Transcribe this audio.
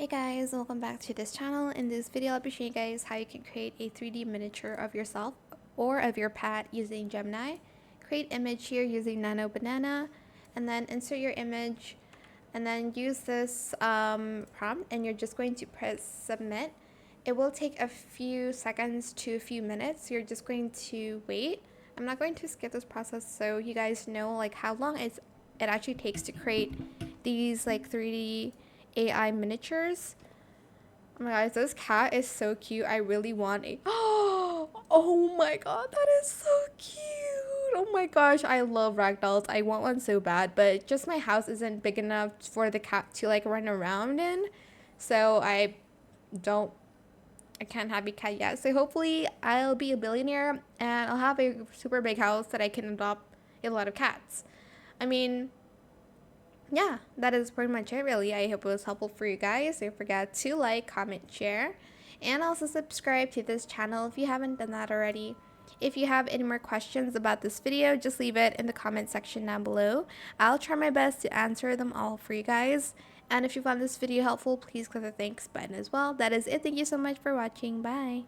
Hey guys, welcome back to this channel. In this video, I'll be showing you guys how you can create a 3D miniature of yourself or of your pet using Gemini. Create image here using Nano Banana, and then insert your image, and then use this prompt, and you're just going to press submit. It will take a few seconds to a few minutes, so you're just going to wait. I'm not going to skip this process so you guys know like how long it actually takes to create these like 3D AI miniatures. Oh my gosh, this cat is so cute. I really want a oh my god, that is so cute. Oh my gosh, I love ragdolls. I want one so bad, but just my house isn't big enough for the cat to like run around in. So I can't have a cat yet. So hopefully I'll be a billionaire and I'll have a super big house that I can adopt a lot of cats. I mean, yeah, that is pretty much it really. I hope it was helpful for you guys. Don't forget to like, comment, share, and also subscribe to this channel if you haven't done that already. If you have any more questions about this video, just leave it in the comment section down below. I'll try my best to answer them all for you guys. And if you found this video helpful, please click the thanks button as well. That is it. Thank you so much for watching. Bye.